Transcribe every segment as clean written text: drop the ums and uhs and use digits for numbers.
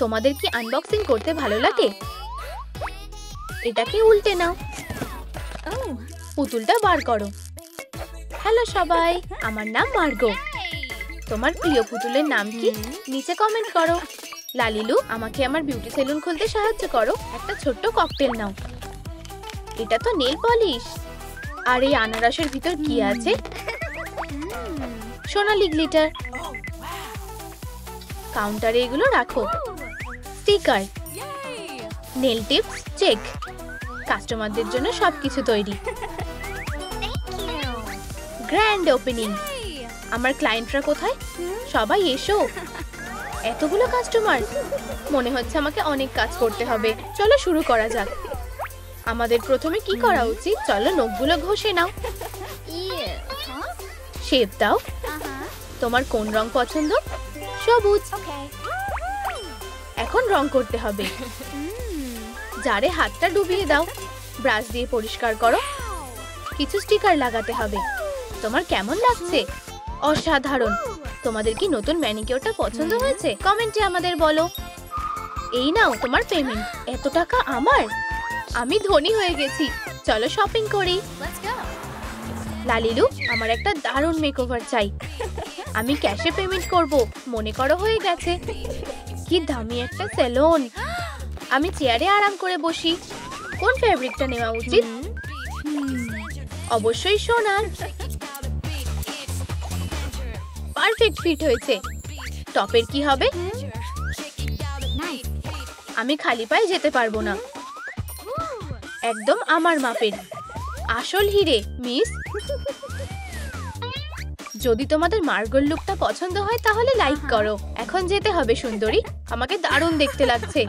তোমাদের কি আনবক্সিং করতে ভালো লাগে? এটাকে উল্টে নাও। পুতুলটা বার করো। হ্যালো সবাই, আমার নাম মার্গো। তোমার প্রিয় পুতুলের নাম কি? নিচে কমেন্ট করো। লালিলু, আমাকে আমার বিউটি সেলুন খুলতে সাহায্য করো। একটা ছোট্ট ককটেল নাও। এটা তো নেল পলিশ। আর এই আনারসের ভিতর কি আছে? সোনালি গ্লিটার। কাউন্টারে এগুলো রাখো। Sticker, nail tips check. কাস্টমারদের জন্য সবকিছু তৈরি। Grand opening. আমার ক্লায়েন্টরা কোথায়? সবাই এসো। এতগুলো কাস্টমার, মনে হচ্ছে আমাকে অনেক কাজ করতে হবে। চলো শুরু করা যাক। আমাদের প্রথমে কি করা উচিত? চলো নখগুলো ঘষে নাও। শেপ দাও। তোমার কোন রং পছন্দ? সবুজ। এখন রং করতে হবে। জারে হাতটা ডুবিয়ে দাও। ব্রাশ দিয়ে পরিষ্কার করো। কিছু স্টিকার লাগাতে হবে। তোমার কেমন লাগছে? অসাধারণ। তোমাদের কি নতুন ম্যানিকিউরটা পছন্দ হয়েছে? কমেন্টে আমাদের বলো। এই নাও তোমার পেমেন্ট। এত টাকা আমার? আমি ধনী হয়ে গেছি। চলো শপিং করি। লালিলু, আমার একটা দারুণ মেকওভার চাই। আমি ক্যাশে পেমেন্ট করব। মনে করো হয়ে গেছে। কি দামি একটা সেলুন। আমি চেয়ারে আরাম করে বসি। কোন ফেব্রিকটা নেওয়া উচিত? অবশ্যই সোনার। পারফেক্ট ফিট হয়েছে। টপের কি হবে? আমি খালি পায়ে যেতে পারবো না। একদম আমার মাপের। আসল হিরে মিস। যদি তোমাদের মার্গোর লুকটা পছন্দ হয় তাহলে লাইক করো। এখন যেতে হবে সুন্দরী। আমাকে দারুণ দেখতে লাগছে।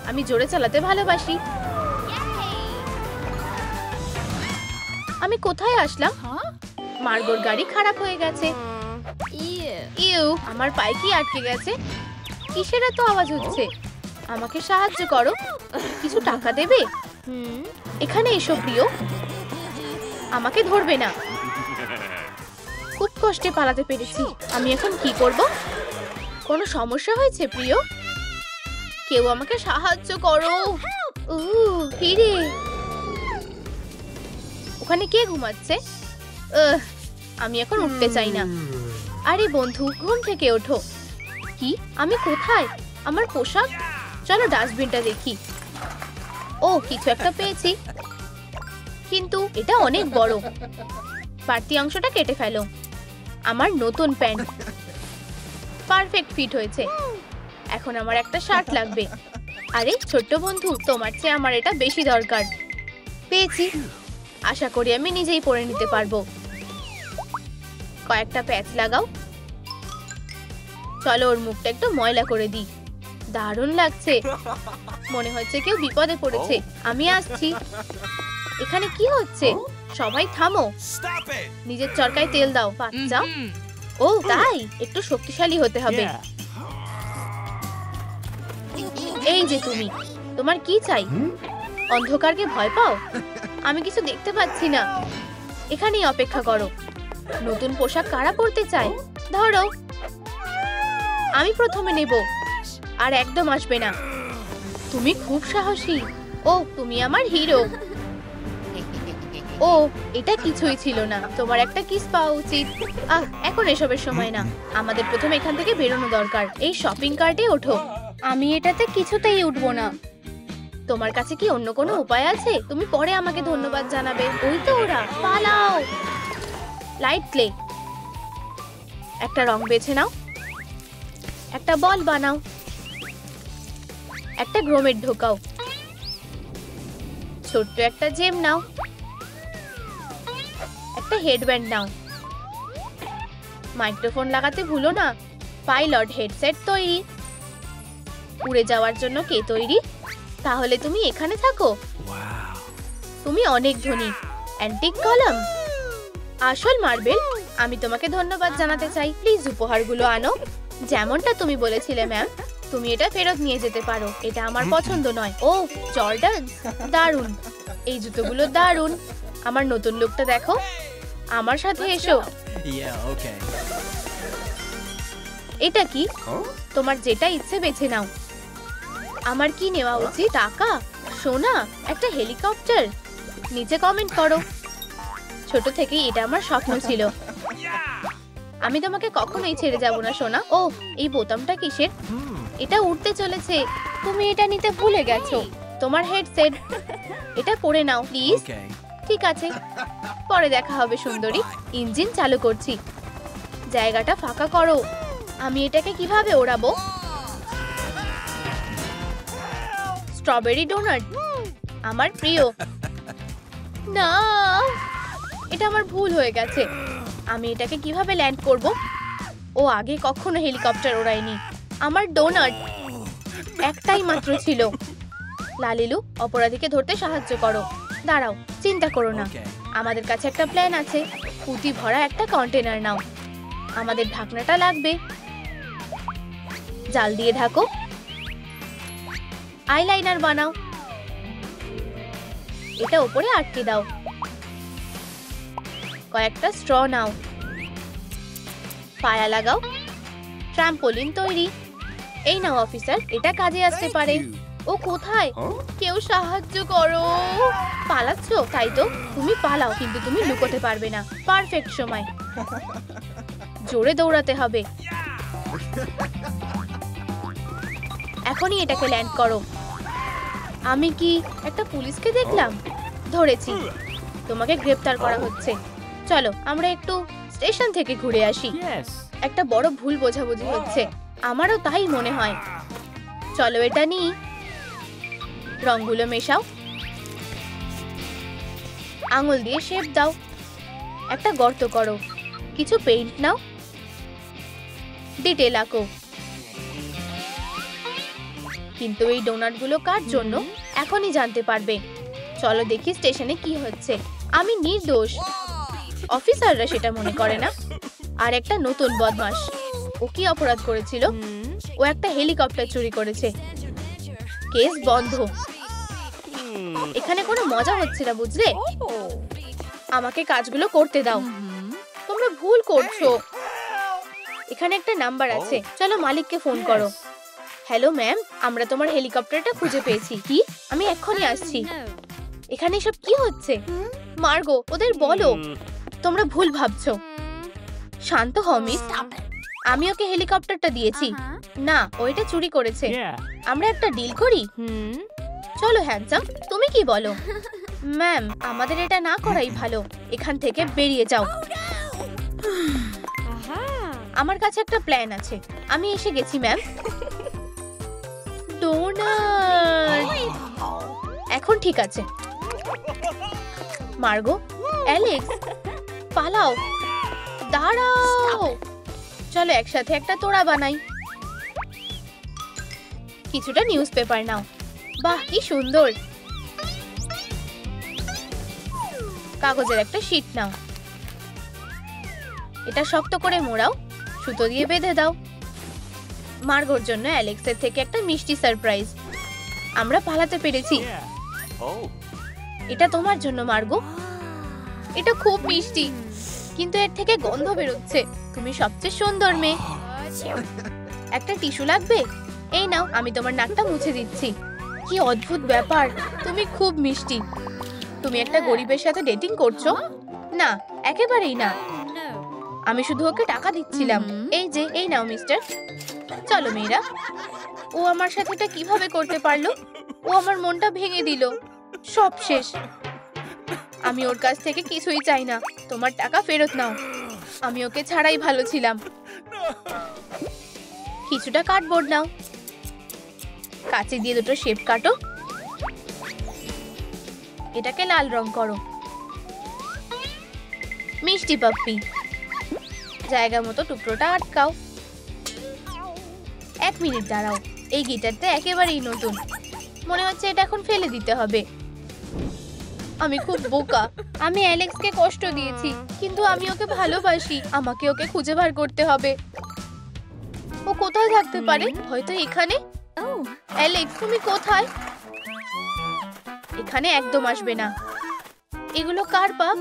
আমি জোরে চালাতে ভালোবাসি। আমি কোথায় আসলাম? মার্গোর গাড়ি খারাপ হয়ে গেছে। ইউ, আমার পায়ে কি আটকে গেছে? কিসের এত আওয়াজ হচ্ছে? আমাকে সাহায্য করো। কিছু টাকা দেবে? এখানে এসো প্রিয়। আমাকে ধরবে না। খুব কষ্টে পালাতে পেরেছি। আমি এখন কি করব? কোনো সমস্যা হয়েছে প্রিয়? কেউ আমাকে সাহায্য করো। হিরে। ওখানে কে ঘুমাচ্ছে? আমি এখন উঠতে চাই না। আরে বন্ধু, ঘুম থেকে ওঠো। কি? আমি কোথায়? আমার পোশাক। চলো ডাস্টবিনটা দেখি। ও, কিছু একটা পেয়েছি, কিন্তু এটা অনেক বড়। বাড়তি অংশটা কেটে ফেলো। আমার নতুন প্যান্ট পারফেক্ট ফিট হয়েছে। এখন আমার একটা শার্ট লাগবে। আরে ছোট্ট বন্ধু, তোমার চেয়ে আমার এটা বেশি দরকার। পেয়েছি। আশা করি আমি নিজেই পরে নিতে পারবো। কয়েকটা প্যাচ লাগাও। চলো ওর মুখটা একটু ময়লা করে দিই। দারুণ লাগছে। মনে হচ্ছে কেউ বিপদে পড়েছে। আমি আসছি। এখানে কি হচ্ছে? সবাই থামো। নিজের চরকায় তেল দাও বাচ্চা। ও তাই? একটু শক্তিশালী হতে হবে। এই যে তুমি, তোমার কি চাই? অন্ধকারকে ভয় পাও? আমি কিছু দেখতে পাচ্ছি না। এখানেই অপেক্ষা করো। নতুন পোশাক কারা পরতে চায়? ধরো। আমি প্রথমে নেব। আর একদম আসবে না। তুমি খুব সাহসী। ও, তুমি আমার হিরো। ও, এটা কিছুই ছিল না। তোমার একটা কিস পাওয়া উচিত। এখন এসবের সময় না। আমাদের প্রথমে এখান থেকে বেরোনো দরকার। এই শপিং কার্টে ওঠো। আমি এটাতে কিছুতেই উঠবো না। তোমার কাছে কি অন্য কোনো উপায় আছে? তুমি পরে আমাকে ধন্যবাদ জানাবে। ওই তো ওরা। পালাও। Light clay. একটা রং বেছে নাও। একটা বল বানাও। একটা গ্রোমেট ঢোকাও। ছোট্ট একটা জেম নাও। একটা হেডব্যান্ড নাও। মাইক্রোফোন লাগাতে ভুলো না। পাইলট হেডসেট তৈরি। উড়ে যাওয়ার জন্য কে তৈরি? তাহলে তুমি এখানে থাকো। তুমি অনেক ধনী। অ্যান্টিক কলম। আসল মার্বেল। আমি তোমাকে ধন্যবাদ জানাতে চাই। প্লিজ উপহারগুলো আনো। যেমনটা তুমি বলেছিলে ম্যাম। তুমি এটা ফেরত নিয়ে যেতে পারো। এটা আমার পছন্দ নয়। ও, জর্ডান, দারুণ। এই জুতোগুলো দারুণ। আমার নতুন লুকটা দেখো। আমার সাথে এসো। এটা কি? তোমার যেটা ইচ্ছে বেছে নাও। আমার কি নেওয়া উচিত? টাকা, সোনা, একটা হেলিকপ্টার? নিচে কমেন্ট করো। ছোট থেকেই এটা আমার স্বপ্ন ছিল। আমি তোমাকে কখনোই ছেড়ে যাব না সোনা। ও, এই বোতামটা কিসের? এটা উঠতে চলেছে। তুমি এটা নিতে ভুলে গেছো। তোমার হেডসেট, এটা পরে নাও প্লিজ। ঠিক আছে, পরে দেখা হবে সুন্দরী। ইঞ্জিন চালু করছি। জায়গাটা ফাঁকা করো। আমি এটাকে কিভাবে ওড়াবো? স্ট্রবেরি ডোনাট, আমার প্রিয়। না, এটা আমার ভুল হয়ে গেছে। আমি এটাকে কিভাবে ল্যান্ড করব? ও আগে কখনো হেলিকপ্টার ওড়ায়নি। আমার ডোনাট একটাই মাত্র ছিল। লালিলু, অপরাধীকে ধরতে সাহায্য করো। দাঁড়াও, চিন্তা করো না, আমাদের কাছে একটা প্ল্যান আছে। পুঁতি ভরা একটা কন্টেনার নাও। আমাদের ঢাকনাটা লাগবে। জাল দিয়ে ঢাকো। আইলাইনার বানাও। এটা উপরে আটকে দাও। কয়েকটা স্ট্র নাও। পায়া লাগাও। ট্রাম্পোলিন তৈরি। এই নাও অফিসার, এটা কাজে আসতে পারে। ও কোথায়? কেউ সাহায্য করো। পালাচ্ছো? তাই তো, তুমি পালাও, কিন্তু তুমি লুকোতে পারবে না। পারফেক্ট সময়। জোরে দৌড়াতে হবে। এখনই এটাকে ল্যান্ড করো। আমি কি একটা পুলিশকে দেখলাম? ধরেছি। তোমাকে গ্রেফতার করা হচ্ছে। চলো আমরা একটু স্টেশন থেকে ঘুরে আসি। একটা বড় ভুল বোঝাবুঝি হচ্ছে। আমারও তাই মনে হয়। চলো এটা নিই। রংগুলো মেশাও। আঙুল দিয়ে শেপ দাও। একটা গর্ত করো। কিছু পেইন্ট নাও। ডিটেল আঁকো। কিন্তু এই ডোনাটগুলো কার জন্য এখনই জানতে পারবে। চলো দেখি স্টেশনে কি হচ্ছে। আমি নির্দোষ। অফিসাররা সেটা মনে করে না। আর একটা নতুন বদমাশ। ও কি অপরাধ করেছিল? ও একটা হেলিকপ্টার চুরি করেছে। কেস বন্ধ। এখানে কোনো মজা হচ্ছে না, বুঝলে? আমাকে কাজগুলো করতে দাও। তোমরা ভুল করছো। এখানে একটা নাম্বার আছে, চলো মালিককে ফোন করো। হ্যালো ম্যাম, আমরা তোমার হেলিকপ্টারটা খুঁজে পেয়েছি। কি? আমি এক্ষুনি আসছি। এখানে সব কি হচ্ছে? মার্গো, ওদের বলো। তোমরা ভুল ভাবছো। শান্ত হও মিস। আমি ওকে হেলিকপ্টারটা দিয়েছি। না, ও এটা চুরি করেছে। আমরা একটা ডিল করি। চলো হ্যান্ডসাম, তুমি কি বলো? ম্যাম, আমাদের এটা না করাই ভালো। এখান থেকে বেরিয়ে যাও। আমার কাছে একটা প্ল্যান আছে। আমি এসে গেছি ম্যাম। ডোনাট। এখন ঠিক আছে। মার্গো, অ্যালেক্স, পালাও। দাঁড়াও। চলো একসাথে একটা তোড়া বানাই। কিছুটা নিউজ পেপার নাও। বাহ, কি সুন্দর। কাগজের একটা শীট নাও। এটা শক্ত করে মোড়াও। সুতো দিয়ে বেঁধে দাও। মার্গোর জন্য অ্যালেক্সের থেকে একটা মিষ্টি সারপ্রাইজ। আমরা পালাতে পেরেছি। এটা তোমার জন্য মার্গো। এটা খুব মিষ্টি, কিন্তু এর থেকে গন্ধ বেরোচ্ছে। তুমি সবচেয়ে সুন্দর মেয়ে। একটা টিস্যু লাগবে? এই নাও, আমি তোমার নাকটা মুছে দিচ্ছি। কি অদ্ভুত ব্যাপার, তুমি খুব মিষ্টি। তুমি একটা গরিবের সাথে ডেটিং করছো? না, একেবারেই না। আমি শুধু ওকে টাকা দিচ্ছিলাম। এই যে, এই নাও মিস্টার। চলো মেয়েরা। ও আমার সাথে এটা কিভাবে করতে পারলো? ও আমার মনটা ভেঙে দিল। সব শেষ। আমি ওর কাছ থেকে কিছুই চাই না। তোমার টাকা ফেরত নাও। আমি ওকে ছাড়াই ভালো ছিলাম। কিছুটা কার্ডবোর্ড নাও। কাঁচি দিয়ে দুটো শেপ কাটো। এটাকে লাল রং করো। মিষ্টি পাপ্পি। জায়গা মতো টুকরোটা আটকাও। 1 মিনিট দাঁড়াও। এই গিটারটা একেবারেই নতুন। মনে হচ্ছে এটা এখন ফেলে দিতে হবে। আমি খুব বোকা। আমি অ্যালেক্সকে কষ্ট দিয়েছি, কিন্তু আমি ওকে ভালোবাসি। আমাকে ওকে খুঁজে বার করতে হবে। ও কোথায় থাকতে পারে? হয়তো এখানে। অ্যালেক্স, তুমি কোথায়? এখানে একদম আসবে না। এগুলো কার পাপ?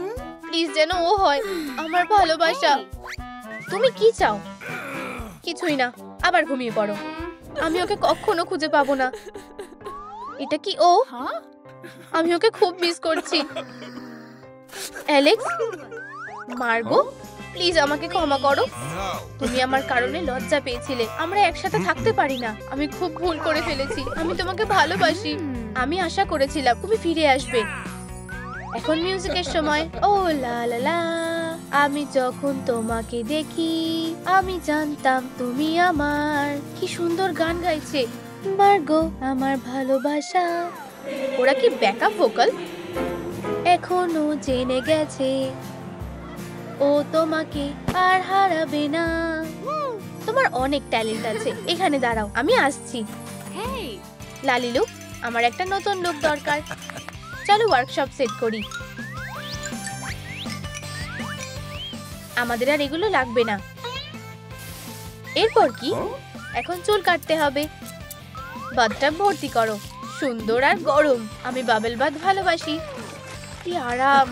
প্লিজ যেন ও হয়। আমার ভালোবাসা। তুমি কি চাও? কিছুই না, আবার ঘুমিয়ে পড়ো। আমি ওকে কখনো খুঁজে পাবো না। এটা কি ও? আমি ওকে খুব মিস করছি। অ্যালেক্স, মার্গো, প্লিজ আমাকে ক্ষমা করো। তুমি আমার কারণে লজ্জা পেয়েছিলে। আমরা একসাথে থাকতে পারি না। আমি খুব ভুল করে ফেলেছি। আমি তোমাকে ভালোবাসি। আমি আশা করেছিলাম তুমি ফিরে আসবে। এখন মিউজিকের সময়। ও লা লা লা, আমি যখন তোমাকে দেখি আমি জানতাম তুমি আমার। কি সুন্দর গান গাইছে মার্গো, আমার ভালোবাসা। ওরা কি ব্যাকআপ ভোকাল? এখনো জেনে গেছে ও তোমাকে আর হারাবে না। তোমার অনেক ট্যালেন্ট আছে। এখানে দাঁড়াও, আমি আসছি। লালিলু, আমার একটা নতুন লুক দরকার। চলো ওয়ার্কশপ সেট করি। আমাদের আর এগুলো লাগবে না। এরপর কি? এখন চুল কাটতে হবে। বাথটাব ভর্তি করো। সুন্দর আর গরম। আমি বাবেল বাথ ভালোবাসি। কি আরাম।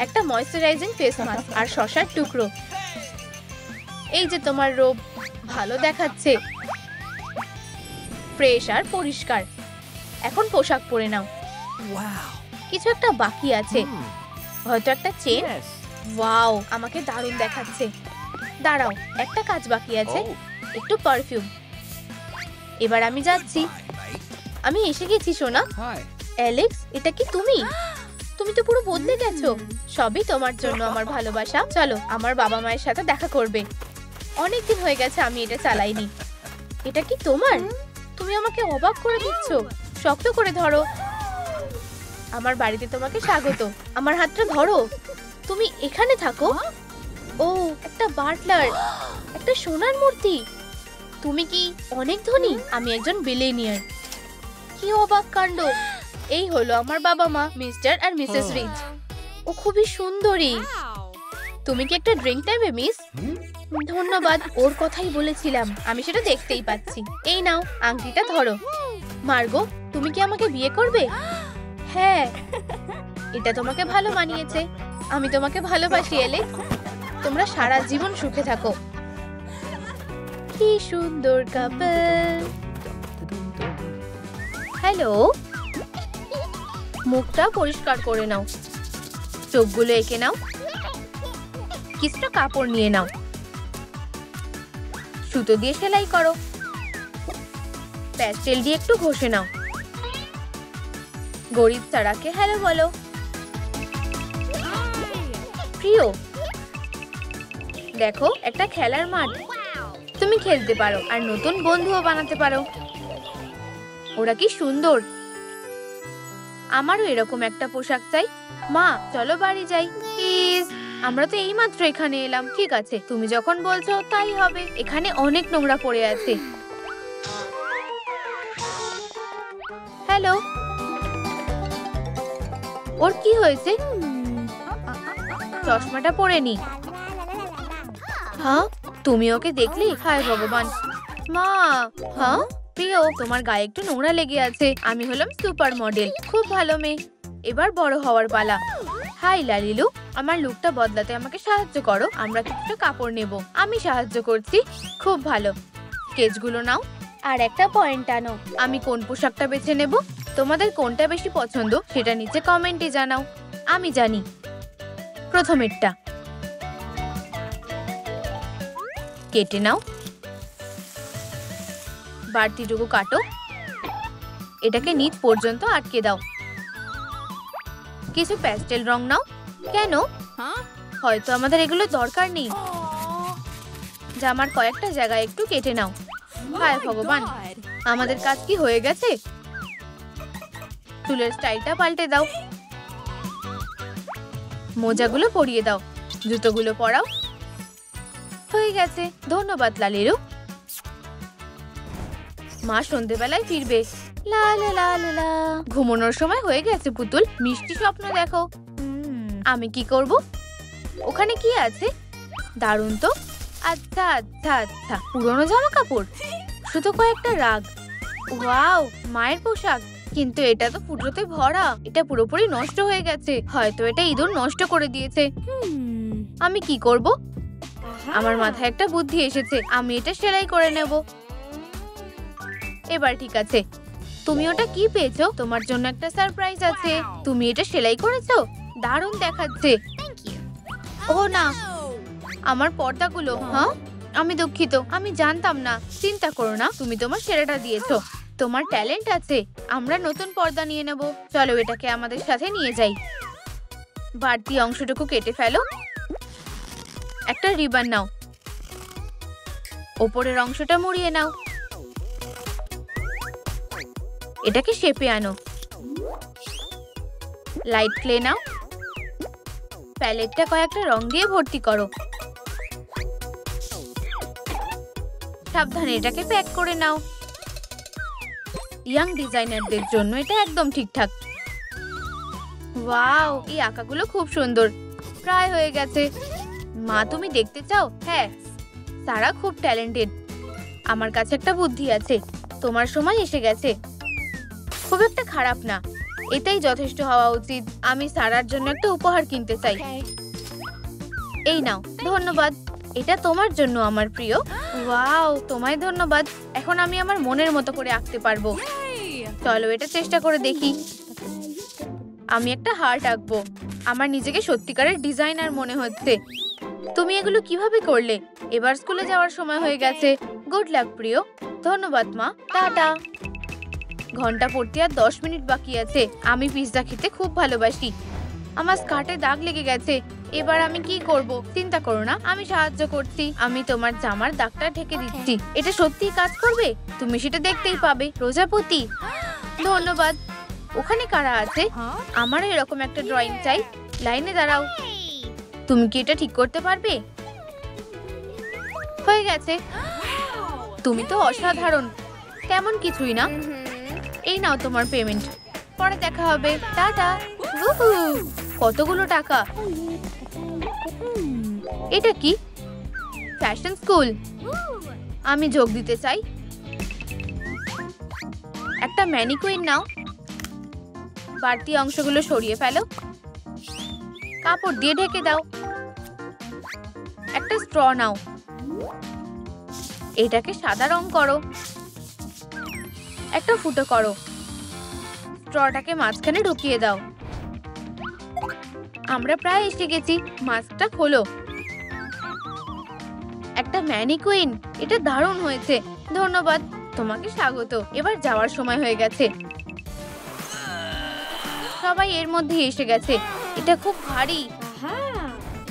একটা ময়েশ্চারাইজিং ফেস মাস্ক আর শসার টুকরো। এই যে তোমার রোব, ভালো দেখাচ্ছে, ফ্রেশ আর পরিষ্কার। এখন পোশাক পরে নাও। কিছু একটা বাকি আছে, হয়তো একটা চেন। ওয়াও, আমাকে দারুণ দেখাচ্ছে। দাঁড়াও, একটা কাজ বাকি আছে, একটু পারফিউম। এবার আমি যাচ্ছি। আমি এসে গেছি সোনা। অ্যালেক্স, এটা কি তুমি? তুমি তো পুরো বদলে গেছো। সবই তোমার জন্য আমার ভালোবাসা। চলো আমার বাবা মায়ের সাথে দেখা করবে। অনেকদিন হয়ে গেছে আমি এটা চালাইনি। এটা কি তোমার? তুমি আমাকে অবাক করে দিচ্ছ। শক্ত করে ধরো। আমার বাড়িতে তোমাকে স্বাগত। আমার হাতটা ধরো। তুমি এখানে থাকো? ও, একটা বাটলার, একটা সোনার মূর্তি। তুমি কি অনেক ধনী? আমি একজন বিলিয়নিয়ার। কি অবাক কাণ্ড। এই হলো আমার বাবা মা, মিস্টার আর মিসেস রিচ। ও খুবই সুন্দরী। তুমি কি একটা ড্রিঙ্ক নেবে মিস? ধন্যবাদ, ওর কথাই বলেছিলাম। আমি সেটা দেখতেই পাচ্ছি। এই নাও, আংটিটা ধরো। মার্গো, তুমি কি আমাকে বিয়ে করবে? হ্যাঁ, এটা তোমাকে ভালো মানিয়েছে। আমি তোমাকে ভালোবাসি অ্যালেক্স। তোমরা সারা জীবন সুখে থাকো। কি সুন্দর কাপল। হ্যালো। মুখটা পরিষ্কার করে নাও, চোখগুলো এঁকে নাও, কিছুটা কাপড় নিয়ে নাও, সুতো দিয়ে সেলাই করো, প্যাস্টেল দিয়ে একটু ঘষে নাও। গরিব তারাকে হ্যালো বলো। প্রিয়, দেখো একটা খেলার মাঠ। তুমি খেলতে পারো আর নতুন বন্ধুও বানাতে পারো। ওরা কি সুন্দর। আমারও এরকম একটা পোশাক চাই। মা, চলো বাড়ি যাই প্লিজ। আমরা তো এইমাত্র এখানে এলাম। ঠিক আছে, তুমি যখন বলছো তাই হবে। এখানে অনেক নোংরা পড়ে আছে। হ্যালো। ওর কি হয়েছে? চশমাটা পরে নি। হ্যাঁ, তুমি ওকে দেখলি? হায় ভগবান। মা। হ্যাঁ প্রিয়, তোমার গায়ে একটু নোংরা লেগে আছে। আমি হলাম সুপার মডেল, খুব ভালো মেয়ে। এবার বড় হওয়ার পালা। হাই লালিলু, আমার লুকটা বদলাতে আমাকে সাহায্য করো। আমরা কিছুটা কাপড় নেব। আমি সাহায্য করছি। খুব ভালো। স্কেচগুলো নাও আর একটা পয়েন্ট আনো। আমি কোন পোশাকটা বেছে নেব? তোমাদের কোনটা বেশি পছন্দ সেটা নিচে কমেন্টে জানাও। আমি জানি। প্রথমেরটা। কেটে নাও। বাড়তিটুকু কাটো। এটাকে নিচ পর্যন্ত আটকে দাও। কিছু প্যাস্টেল রং নাও। কেন? হয়তো আমাদের এগুলো দরকার নেই। জামার কয়েকটা জায়গায় একটু কেটে নাও। হায় ভগবান, আমাদের কাজ কি হয়ে গেছে? চুলের স্টাইলটা পাল্টে দাও। মোজাগুলো পরিয়ে দাও। জুতোগুলো পরাও। হয়ে গেছে। ধন্যবাদ লালিরু। মা সন্ধ্যেবেলায় ফিরবে। লা লা লা লা লা। ঘুমানোর সময় হয়ে গেছে পুতুল। মিষ্টি স্বপ্ন দেখো। আমি কি করব? ওখানে কি আছে? দারুণ তো। আচ্ছা আচ্ছা আচ্ছা, পুরনো জামা কাপড়, শুধু কয়েকটা রাগ। ওয়াও, মায়ের পোশাক। কিন্তু এটা তো ফুটোতে ভরা। এটা পুরোপুরি নষ্ট হয়ে গেছে। হয়তো এটা ইঁদুর নষ্ট করে দিয়েছে। আমি কি করব? আমার মাথায় একটা বুদ্ধি এসেছে, আমি এটা সেলাই করে নেব। এবার ঠিক আছে। তুমি ওটা কি পেয়েছো? তোমার জন্য একটা সারপ্রাইজ আছে। তুমি এটা সেলাই করেছো? দারুণ দেখাচ্ছে। ও না, আমার পর্দাগুলো। হ্যাঁ, আমি দুঃখিত, আমি জানতাম না। চিন্তা করো না, তুমি তোমার সেরাটা দিয়েছো। তোমার ট্যালেন্ট আছে। আমরা নতুন পর্দা নিয়ে নেব। চলো এটাকে আমাদের সাথে নিয়ে যাই। বাড়তি অংশটুকু কেটে ফেলো। একটা রিবন নাও, ওপরের অংশটা মুড়িয়ে নাও। এটাকে শেপে আনো। লাইট ক্লে নাও। প্যালেটটা কয়েকটা রং দিয়ে ভর্তি করো। সাবধানে এটাকে প্যাক করে নাও। ইয়াং ডিজাইনারদের জন্য এটা একদম ঠিকঠাক। ওয়াও, এই আঁকাগুলো খুব সুন্দর। প্রায় হয়ে গেছে। মা, তুমি দেখতে চাও? হ্যাঁ, সারা খুব ট্যালেন্টেড। আমার কাছে একটা বুদ্ধি আছে। তোমার সময় এসে গেছে। খুব একটা খারাপ না, এটাই যথেষ্ট হওয়া উচিত। আমি সারার জন্য একটা উপহার কিনতে চাই। এই নাও। ধন্যবাদ, এটা তোমার জন্য আমার প্রিয়। ওয়াও, তোমায় ধন্যবাদ। এখন আমি আমার মনের মতো করে আঁকতে পারবো। চলো এটা চেষ্টা করে দেখি। আমি একটা হার্ট আঁকবো। আমার নিজেকে সত্যিকারের ডিজাইনার মনে হচ্ছে। তুমি এগুলো কিভাবে করলে? এবার স্কুলে যাওয়ার সময় হয়ে গেছে। গুড লাক প্রিয়। ধন্যবাদ মা, টাটা। ঘন্টা পড়তে আর 10 মিনিট বাকি আছে। আমি পিৎজা খেতে খুব ভালোবাসি। আমার স্কার্টে দাগ লেগে গেছে। এবার আমি কি করব? চিন্তা করো না, আমি সাহায্য করছি। আমি তোমার জামার দাগটা ঢেকে দিচ্ছি। এটা সত্যিই কাজ করবে? তুমি সেটা দেখতেই পাবে। প্রজাপতি। ধন্যবাদ। ওখানে কারা আছে? আমার এরকম একটা ড্রয়িং চাই। লাইনে দাঁড়াও। তুমি কি এটা ঠিক করতে পারবে? হয়ে গেছে। তুমি তো অসাধারণ। তেমন কিছুই না। এই নাও তোমার পেমেন্ট। পরে দেখা হবে। টাটা। কতগুলো টাকা! এটা কি? Fashion school. আমি যোগ দিতে চাই। একটা ম্যানিকুইন নাও। বাড়তি অংশগুলো সরিয়ে ফেলো। কাপড় দিয়ে ঢেকে দাও। একটা স্ট্র নাও। এটাকে সাদা রং করো। একটা ফুটো করো। স্ট্রটাকে মাঝখানে ঢুকিয়ে দাও। আমরা প্রায় এসে গেছি। মাস্কটা খোলো। একটা ম্যানিকুইন। এটা দারুণ হয়েছে। ধন্যবাদ। তোমাকে স্বাগত। এবার যাওয়ার সময় হয়ে গেছে। সবাই এর মধ্যে এসে গেছে। এটা খুব ভারী।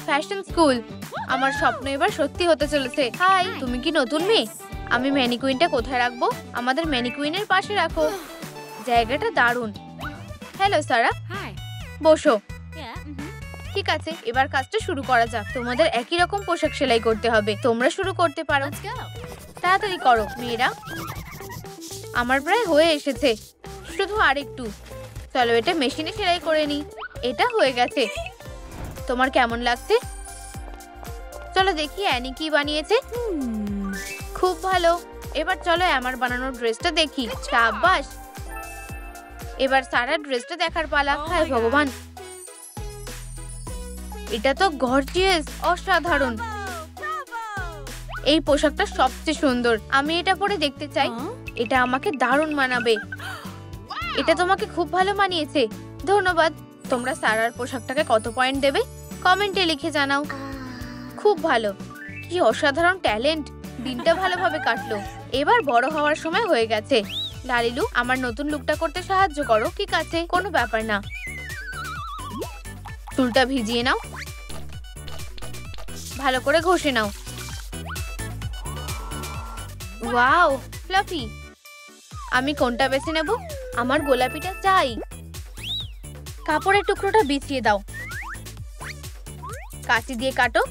Fashion school. আমার স্বপ্ন এবার সত্যি হতে চলেছে। হাই, তুমি কি নতুন মেয়ে? আমি ম্যানিকুইনটা কোথায় রাখবো? আমাদের ম্যানিকুইনের পাশে রাখো। জায়গাটা দারুণ। হ্যালো সারা, বসো। ঠিক আছে, এবার কাজটা শুরু করা যাক। তোমাদের একই রকম পোশাক সেলাই করতে হবে। তোমরা শুরু করতে পারো। তাড়াতাড়ি করো মেয়েরা। আমার প্রায় হয়ে এসেছে, শুধু আরেকটু। চলো এটা মেশিনে সেলাই করে নি। এটা হয়ে গেছে। তোমার কেমন লাগছে? চলো দেখি অ্যানি কি বানিয়েছে। খুব ভালো। এবার চলো আমার বানানো ড্রেসটা দেখি। শাবাশ। এবার সারা ড্রেসটা দেখার পালা। হায় ভগবান, এটা তো গর্জিয়াস, অসাধারণ। এই পোশাকটা সবচেয়ে সুন্দর। আমি এটা পরে দেখতে চাই। এটা আমাকে দারুণ মানাবে। এটা তোমাকে খুব ভালো মানিয়েছে। ধন্যবাদ। তোমরা সারার পোশাকটাকে কত পয়েন্ট দেবে কমেন্টে লিখে জানাও। খুব ভালো। কি অসাধারণ ট্যালেন্ট। দিনটা ভালোভাবে কাটলো। এবার বড় হওয়ার সময় হয়ে গেছে। লালিলু, আমার নতুন লুকটা করতে সাহায্য করো। ঠিক আছে, কোনো ব্যাপার না। চুলটা ভিজিয়ে নাও। ভালো করে ঘষে নাও। Wow, fluffy. আমি কোনটা বেছে নেব? আমার গোলাপিটা চাই। কাপড়ের টুকরোটা বিছিয়ে দাও। কাঁচি দিয়ে কাটো।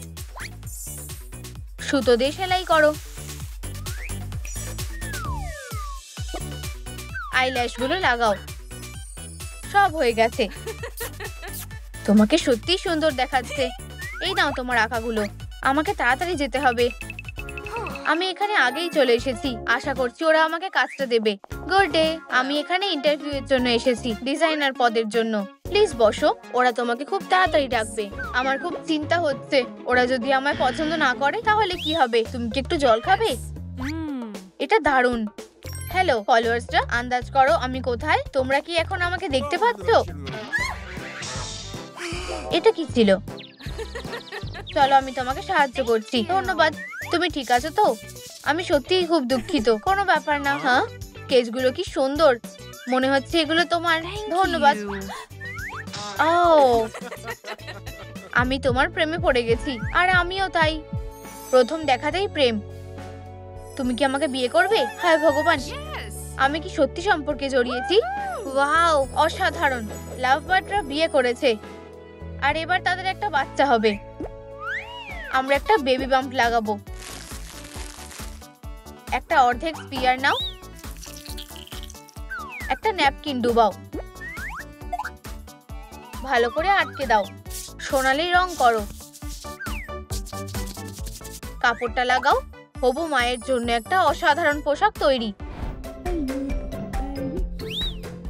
সুতো দিয়ে সেলাই করো। আইল্যাশগুলো লাগাও। সব হয়ে গেছে। তোমাকে সত্যি সুন্দর দেখাচ্ছে। এই নাও তোমার আঁকাগুলো। আমাকে তাড়াতাড়ি যেতে হবে। আমি এখানে আগেই চলে এসেছি। আশা করছি ওরা আমাকে কাজটা দেবে। Good day. আমি এখানে ইন্টারভিউ এর জন্য এসেছি, ডিজাইনার পদের জন্য। প্লিজ বসো, ওরা তোমাকে খুব তাড়াতাড়ি ডাকবে। আমার খুব চিন্তা হচ্ছে, ওরা যদি আমায় পছন্দ না করে তাহলে কি হবে? তুমি কি একটু জল খাবে? এটা দারুণ। হ্যালো ফলোয়ার্সরা, আন্দাজ করো আমি কোথায়? তোমরা কি এখন আমাকে দেখতে পাচ্ছো? এটা কি ছিল? চলো আমি তোমাকে সাহায্য করছি। ধন্যবাদ। তুমি ঠিক আছো তো? আমি সত্যিই খুব দুঃখিত। কোনো ব্যাপার না। হ্যাঁ, কেসগুলো কি সুন্দর, মনে হচ্ছে এগুলো তোমার। ধন্যবাদ। ও, আমি তোমার প্রেমে পড়ে গেছি। আর আমিও তাই। প্রথম দেখাতেই প্রেম। তুমি কি আমাকে বিয়ে করবে? হায় ভগবান, আমি কি সত্যি সম্পর্কে জড়িয়েছি? ওয়াও, অসাধারণ। লাভ বার্ডরা বিয়ে করেছে আর এবার তাদের একটা বাচ্চা হবে। আমরা একটা বেবি বাম্প লাগাবো। একটা অর্ধেক স্পিয়ার নাও, একটা ন্যাপকিন ডুবাও, ভালো করে আটকে দাও, সোনালি রং করো, কাপড়টা লাগাও। হবু মায়ের জন্য একটা অসাধারণ পোশাক তৈরি।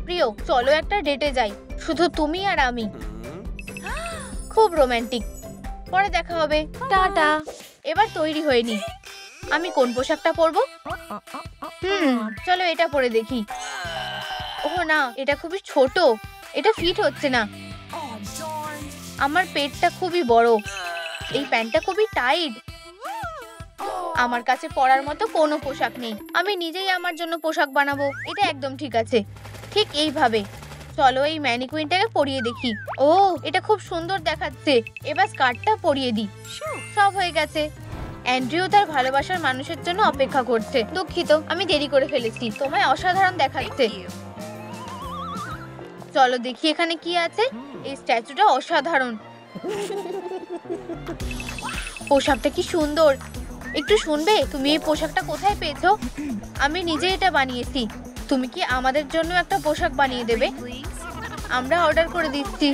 প্রিয়, চলো একটা ডেটে যাই, শুধু তুমি আর আমি। খুব রোমান্টিক। পরে দেখা হবে, টাটা। এবার তৈরি হয়ে নি। আমি কোন পোশাকটা পরবো? চলো এটা পরে দেখি। ওহ না, এটা খুবই ছোট, এটা ফিট হচ্ছে না। আমার পেটটা খুবই বড়, এই প্যান্টটা খুবই টাইট। আমার কাছে পরার মতো কোনো পোশাক নেই। আমি নিজেই আমার জন্য পোশাক বানাবো। এটা একদম ঠিক আছে, ঠিক এইভাবে। চলো এই ম্যানিকুইনটাকে পরিয়ে দেখি। ও, এটা খুব সুন্দর দেখাচ্ছে। এবার স্কার্টটা পরিয়ে দিই। সব হয়ে গেছে। অ্যান্ড্রিউ তার ভালোবাসার মানুষের জন্য অপেক্ষা করছে। দুঃখিত, আমি দেরি করে ফেলেছি। তোমায় অসাধারণ দেখাচ্ছে। চলো দেখি এখানে কি আছে। এই স্ট্যাচুটা অসাধারণ। পোশাকটা কি সুন্দর। একটু শুনবে, তুমি এই পোশাকটা কোথায় পেয়েছো? আমি নিজে এটা বানিয়েছি। তুমি কি আমাদের জন্য একটা পোশাক বানিয়ে দেবে? আমরা অর্ডার করে দিচ্ছি।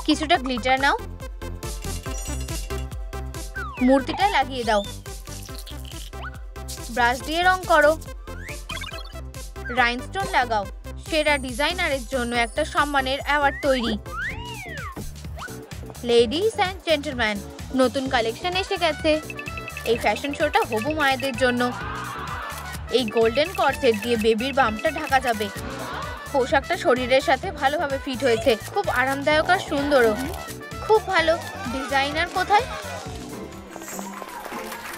কিছুটা গ্লিটার নাও, মূর্তিটা লাগিয়ে দাও, ব্রাশ দিয়ে রং করো, রাইনস্টোন লাগাও। সেরা ডিজাইনারের জন্য একটা সম্মানের অ্যাওয়ার্ড তৈরি। লেডিস অ্যান্ড জেন্টলম্যান, নতুন কালেকশন এসে গেছে। এই ফ্যাশন শোটা হবু মায়েদের জন্য। এই গোল্ডেন কর্সেট দিয়ে বেবির বামটা ঢাকা যাবে। পোশাকটা শরীরের সাথে ভালোভাবে ফিট হয়েছে, খুব আরামদায়ক আর সুন্দরও। খুব ভালো। ডিজাইনার কোথায়?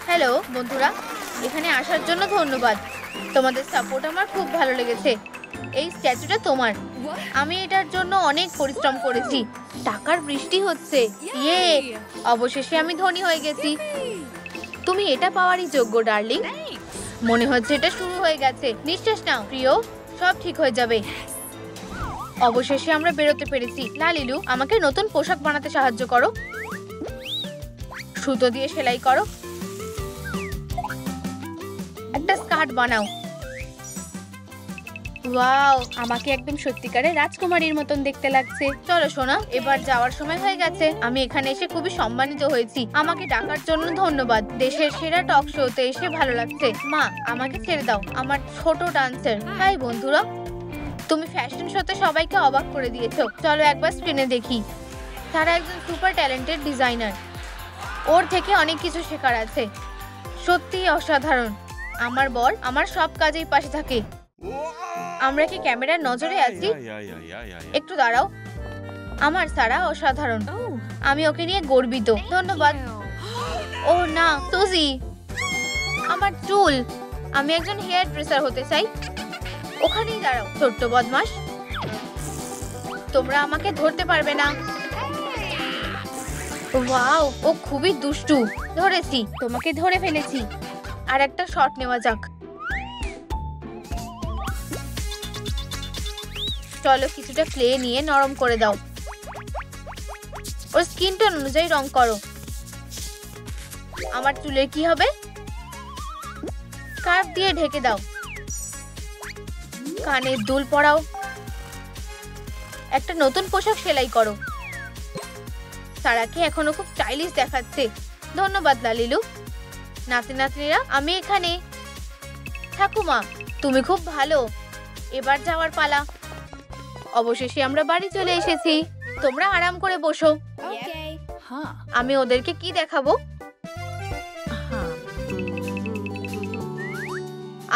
হ্যালো বন্ধুরা, এখানে আসার জন্য ধন্যবাদ। তোমাদের সাপোর্ট আমার খুব ভালো লেগেছে। এই স্ট্যাচুটা তোমার। আমি এটার জন্য অনেক পরিশ্রম করেছি। টাকার বৃষ্টি হচ্ছে। ইয়ে, অবশেষে আমি ধনী হয়ে গেছি। তুমি এটা পাওয়ারই যোগ্য ডার্লিং। মনে হচ্ছে এটা শুরু হয়ে গেছে। নিঃশ্বাস নাও প্রিয়, সব ঠিক হয়ে যাবে। অবশেষে আমরা বেরোতে পেরেছি। লালিলু, আমাকে নতুন পোশাক বানাতে সাহায্য করো। সুতো দিয়ে সেলাই করো, একটা স্কার্ট বানাও। ওয়াও, আমাকে একদম সত্যিকারের রাজকুমারীর মতন দেখতে লাগছে। চলো সোনা, এবার যাওয়ার সময় হয়ে গেছে। আমি এখানে এসে খুবই সম্মানিত হয়েছি। আমাকে ডাকার জন্য ধন্যবাদ। দেশের সেরা টক শোতে এসে ভালো লাগছে। মা, আমাকে ছেড়ে দাও, আমার ছোট ডান্সার। হাই বন্ধুরা, তুমি ফ্যাশন শোতে সবাইকে অবাক করে দিয়েছো। চলো একবার স্ক্রিনে দেখি। তারা একজন সুপার ট্যালেন্টেড ডিজাইনার। ওর থেকে অনেক কিছু শেখার আছে। সত্যিই অসাধারণ। আমার বর আমার সব কাজেই পাশে থাকে। আমরা কি ক্যামেরার নজরে আছি? একটু দাঁড়াও। আমার সারা অসাধারণ। আমি ওকে নিয়ে গর্বিত। ধন্যবাদ। ও না, সুজি, আমার চুল। আমি একজন হেয়ার ড্রেসার হতে চাই। ওখানেই দাঁড়াও, ছোট্ট বদমাশ। তোমরা আমাকে ধরতে পারবে না। ওয়াও, ও খুবই দুষ্টু। ধরেছি, তোমাকে ধরে ফেলেছি। আর একটা শট নেওয়া যাক। চলো কিছুটা ক্লে নিয়ে নরম করে দাও। ওর স্কিন টোন অনুযায়ী রং করো। আমার চুলের কি হবে? স্কার্ফ দিয়ে ঢেকে দাও। কানের দুল পরাও। একটা নতুন পোশাক সেলাই করো। সারাকে এখনো খুব স্টাইলিশ দেখাচ্ছে। ধন্যবাদ লালিলু। নাতি নাতনিরা, আমি এখানে। ঠাকুমা, তুমি খুব ভালো। এবার যাওয়ার পালা। অবশেষে আমরা বাড়ি চলে এসেছি। তোমরা আরাম করে বসো। আমি ওদেরকে কি দেখাবো?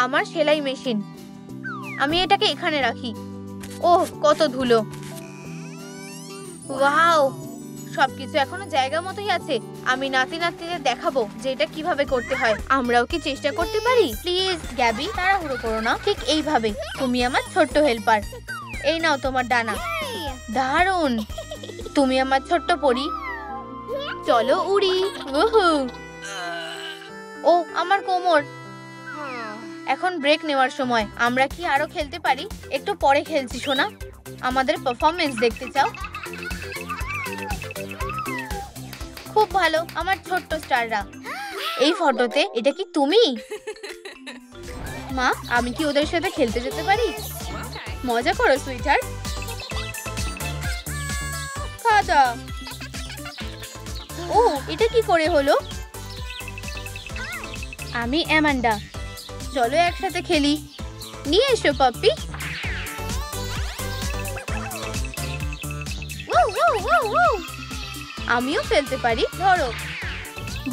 আমার সেলাই মেশিন। আমি এটাকে এখানে রাখি। ওহ, কত ধুলো। ওয়াও, সবকিছু এখনো জায়গা মতোই আছে। আমি নাতিদের দেখাবো যে এটা কিভাবে করতে হয়। আমরাও কি চেষ্টা করতে পারি? প্লিজ গ্যাবি, তাড়াহুড়ো করো না। ঠিক এইভাবে। তুমি আমার ছোট্ট হেল্পার। এই নাও তোমার ডানা। দারুণ। তুমি আমার ছোট্ট পরী। চলো উড়ি। ওহো, ও আমার কোমর। এখন ব্রেক নেওয়ার সময়। আমরা কি আরো খেলতে পারি? একটু পরে খেলছি সোনা। আমাদের পারফরম্যান্স দেখতে চাও? খুব ভালো আমার ছোট্ট স্টাররা। এই ফটোতে এটা কি তুমি? মা, আমি কি ওদের সাথে খেলতে যেতে পারি? মজা করো সুইটহার্ট। কাদা। ও, এটা কি করে হলো? আমি অ্যামান্ডা। চলো একসাথে খেলি। নিয়ে এসো পাপ্পি। আমিও ফেলতে পারি। ধরো।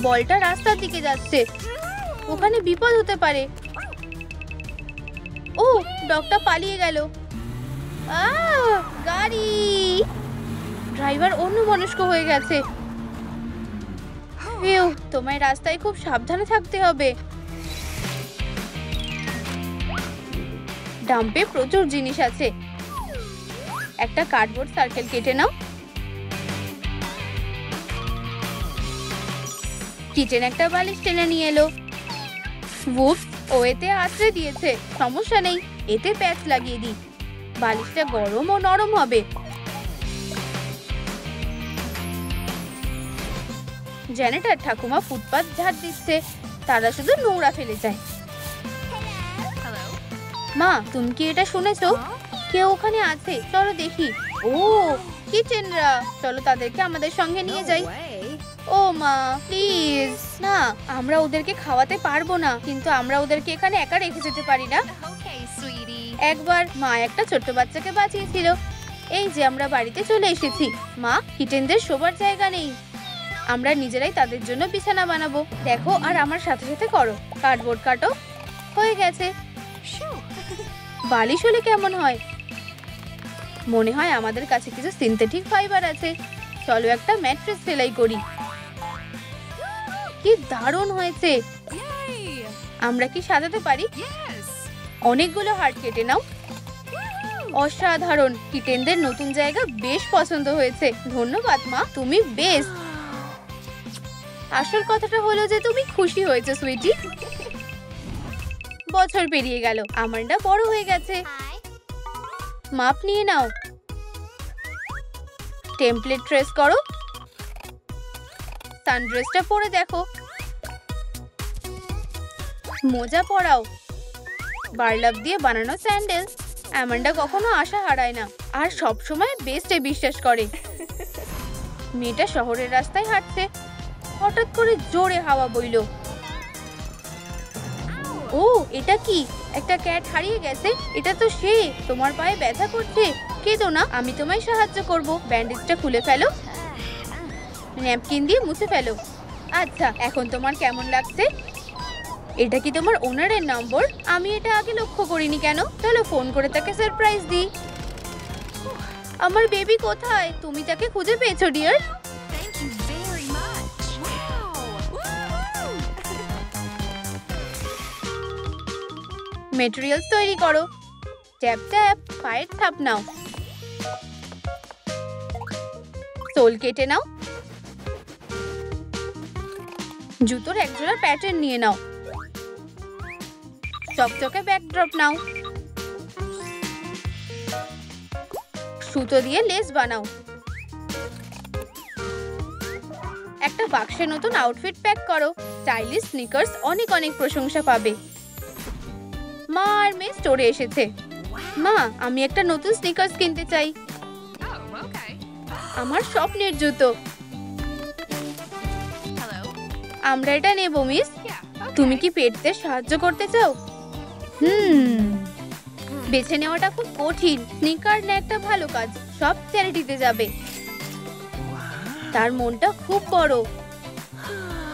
বলটা রাস্তার দিকে যাচ্ছে। ওখানে বিপদ হতে পারে। ও, ডগটা পালিয়ে গেল। গাড়ি। ড্রাইভার অন্যমনস্ক হয়ে গেছে। তোমায় রাস্তায় খুব সাবধানে থাকতে হবে। ডাম্পে প্রচুর জিনিস আছে। একটা কার্ডবোর্ড সার্কেল কেটে নাও। কিচেন একটা বালিশ টেনে নিয়ে এলো। উফ, ও এতে আশ্রয় দিয়েছে। সমস্যা নেই, এতে প্যাচ লাগিয়ে দিই। বালিশটা গরম ও নরম হবে। জেনেটার ঠাকুমা ফুটপাত ঝাড় দিচ্ছে। তারা শুধু নোংরা ফেলে যায়। মা, তুমি কি এটা শুনেছো? কেউ ওখানে আছে, চলো দেখি। ও, কিচেনরা। চলো তাদেরকে আমাদের সঙ্গে নিয়ে যাই। ও মা, প্লিজ না। আমরা ওদেরকে খাওয়াতে পারবো না, কিন্তু আমরা ওদেরকে এখানে একা রেখে যেতে পারি না। একবার মা একটা ছোট্ট বাচ্চাকে বাঁচিয়েছিল। এই যে আমরা বাড়িতে চলে এসেছি। মা, কিটেনদের শোবার জায়গা নেই। আমরা নিজেরাই তাদের জন্য বিছানা বানাবো। দেখো আর আমার সাথে সাথে করো। কার্ডবোর্ড কাটো। হয়ে গেছে। বালিশ হলে কেমন হয়? মনে হয় আমাদের কাছে কিছু সিনথেটিক ফাইবার আছে। চলো একটা ম্যাট্রেস সেলাই করি। কি দারুণ হয়েছে। আমরা কি সাজাতে পারি? অনেকগুলো হার্ট কেটে নাও। অসাধারণ। কিটেনদের নতুন জায়গা বেশ পছন্দ হয়েছে। ধন্যবাদ মা, তুমি বেস্ট। আসল কথাটা হলো যে তুমি খুশি হয়েছে সুইটি। বছর পেরিয়ে গেল। আমান্ডা বড় হয়ে গেছে। মাপ নিয়ে নাও। টেমপ্লেট ট্রেস করো। সানড্রেসটা পরে দেখো। মোজা পরাও। বার্লাপ দিয়ে বানানো স্যান্ডেল। আমান্ডা কখনো আশা হারায় না আর সব সময় বেস্টে বিশ্বাস করে। মেয়েটা শহরের রাস্তায় হাঁটছে। হঠাৎ করে জোরে হাওয়া বইলো। ও, এটা কি? একটা ক্যাট হারিয়ে গেছে। এটা তো সে। তোমার পায়ে ব্যথা করছে। কেঁদো না, আমি তোমায় সাহায্য করব। ব্যান্ডেজটা খুলে ফেলো। ন্যাপকিন দিয়ে মুছে ফেলো। আচ্ছা, এখন তোমার কেমন লাগছে? এটা কি তোমার ওনারের নম্বর? আমি এটা আগে লক্ষ্য করিনি কেন? চলো ফোন করে তাকে সারপ্রাইজ দিই। আমার বেবি কোথায়? তুমি তাকে খুঁজে পেয়েছো ডিয়ার? মেটেরিয়ালস তৈরি করো। Tap tap. পায়ের ছাপ নাও। সোল কেটে নাও। জুতোর একজোড়া প্যাটার্ন নিয়ে নাও। চকচকে ব্যাকড্রপ নাও। সুতো দিয়ে লেস বানাও। একটা বাক্সে নতুন আউটফিট প্যাক করো। স্টাইলিশ স্নিকার্স অনেক অনেক প্রশংসা পাবে। মা আর মেয়ে স্টোরে এসেছে। মা, আমি একটা নতুন স্নিকার্স কিনতে চাই। আমার স্বপ্নের জুতো। আমরা এটা নেব মিস। তুমি কি পেটতে সাহায্য করতে চাও? বেছে নেওয়াটা খুব কঠিন। স্নিকার না একটা ভালো কাজ, সব চ্যারিটিতে যাবে। তার মনটা খুব বড়।